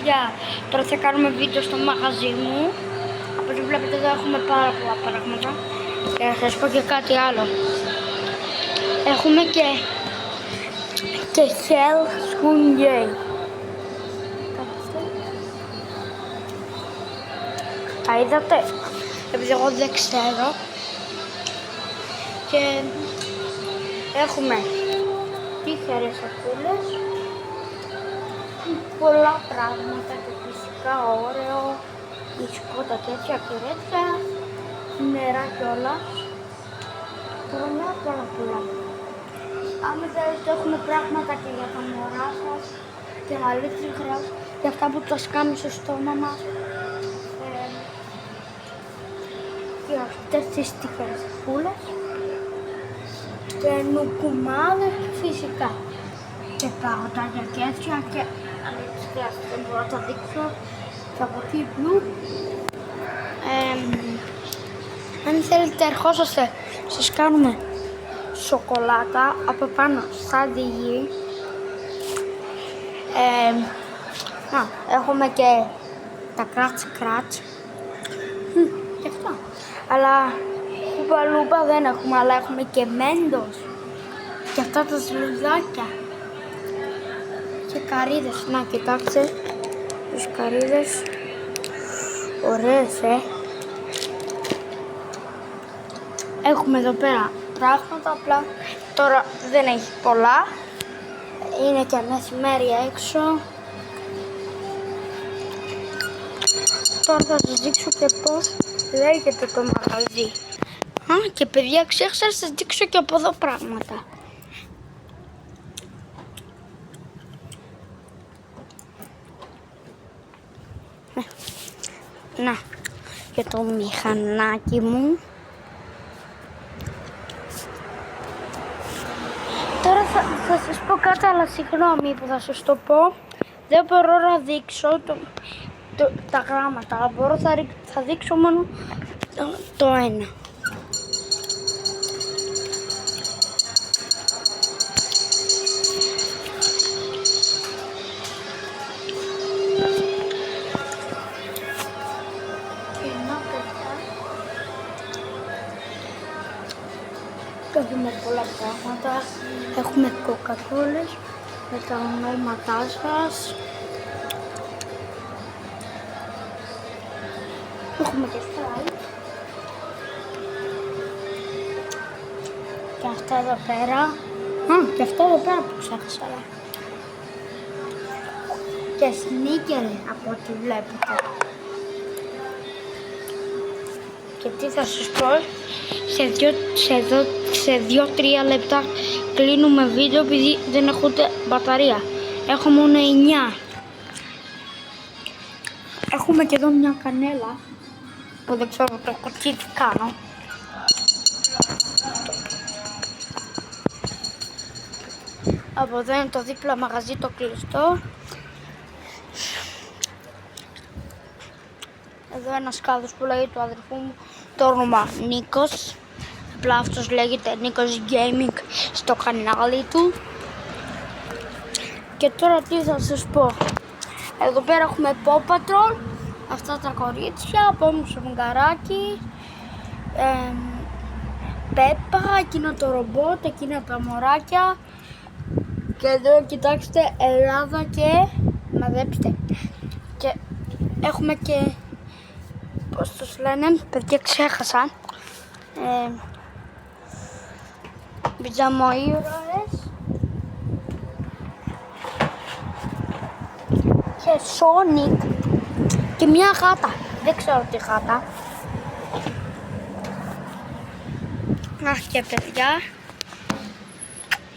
παιδιά, τώρα θα κάνουμε βίντεο στο μαγαζί μου. Όπως βλέπετε εδώ έχουμε πάρα πολλά πράγματα. Και να σας πω και κάτι άλλο. Έχουμε και Hell Spoon Gay. Τα είδατε? Επειδή εγώ δεν ξέρω. Και έχουμε τύχερες σακούλες, πολλά πράγματα και φυσικά ωραίο, μπισκότα τέτοια κερέτια, νερά κιόλας. Πάρα πολλά. Αν θέλετε έχουμε πράγματα και για τα μωρά σας και αλήθεια χρέος για αυτά που τα σκάμε στο στόμα μας. Και αυτές τις τύχερες σακούλες. Και νουκουμάδες φυσικά και παγωτάκια και έτσι και αλήθεια δεν μπορώ να τα δείξω και από εκεί μπλου. Αν θέλετε ερχόσαστε, σας κάνουμε σοκολάτα από πάνω σαν τη γη. Έχουμε και τα κράτς και αυτά, αλλά Λούπα δεν έχουμε, αλλά έχουμε και μέντος και αυτά τα σλουδάκια και καρύδες. Να κοιτάξτε τις καρύδες, ωραίες Έχουμε εδώ πέρα πράγματα, απλά τώρα δεν έχει πολλά, είναι και μεσημέρι έξω. Τώρα θα σας δείξω και πώς λέγεται το μαγαζί. Και παιδιά, ξέχασα να σας δείξω και από εδώ πράγματα. Να, για το μηχανάκι μου. Τώρα θα σας πω κάτι, αλλά συγγνώμη που θα σας το πω. Δεν μπορώ να δείξω τα γράμματα, αλλά θα δείξω μόνο το ένα. Έχουμε πολλά πράγματα, έχουμε κοκακόλες με τα ονόματά σας. Έχουμε και Sprite. Και αυτά εδώ πέρα. Και αυτά εδώ πέρα που ξέχασα. Και σνίκερ από ό,τι βλέπετε. Και τι θα σας πω, σε 2-3 λεπτά κλείνουμε βίντεο επειδή δεν έχω ούτε μπαταρία. Έχω μόνο 9. Έχουμε και εδώ μια κανέλα που δεν ξέρω το κουτί τι κάνω. Από εδώ είναι το δίπλα μαγαζί το κλειστό. Εδώ ένας κάδος που λέγεται του αδερφού μου, το όνομα Νίκος. Απλά αυτός λέγεται Νίκος Gaming στο κανάλι του. Και τώρα τι θα σας πω. Εδώ πέρα έχουμε Paw Patrol, αυτά τα κορίτσια, επόμενο σφουγγαράκι, Πέπα, εκείνο το ρομπότ, εκείνα τα μωράκια. Και εδώ κοιτάξτε Ελλάδα και μαζέψτε. Και έχουμε και, πώς τους λένε, παιδιά ξέχασα, πιτζαμοήρωες και Sonic και μια γάτα, δεν ξέρω τι γάτα. Αχ και παιδιά,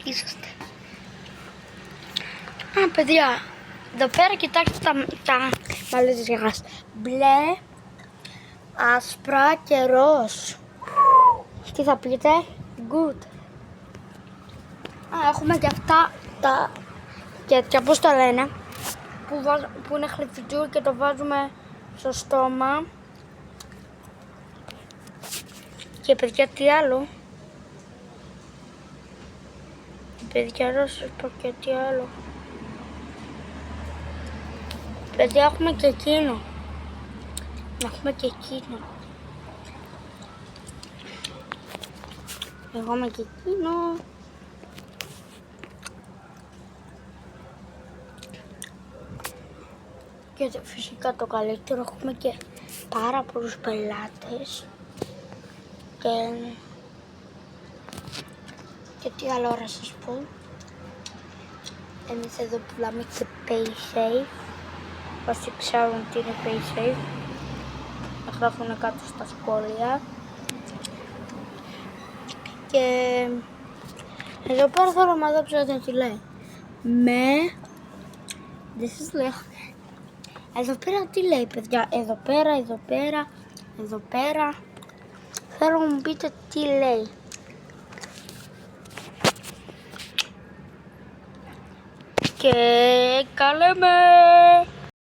είσαστε. Παιδιά, εδώ πέρα κοιτάξτε τα μαλλιές μπλε, άσπρα και ροζ. Τι θα πείτε? Good. Έχουμε και αυτά τα τέτοια, πώς τα λένε, που είναι χλιφιτζούρ και το βάζουμε στο στόμα. Και παιδιά τι άλλο? Παιδιά να σας πω και τι άλλο. Παιδιά, έχουμε και εκείνο. Έχουμε και εκείνο. Έχουμε και εκείνο. Και φυσικά το καλύτερο, έχουμε και πάρα πολλούς πελάτες. Και τι άλλο ώρα σας πω. Εμείς εδώ πουλάμε και PaySafe. Όσοι ξέρουν τι είναι PaySafe, να γράφουν κάτω στα σχόλια. Και εδώ πέρα θέλω να δείξω τι λέει. Δεν σας λέω. Εδώ πέρα τι λέει, παιδιά. Εδώ πέρα. Θέλω να μου πείτε τι λέει. Και καλέ με!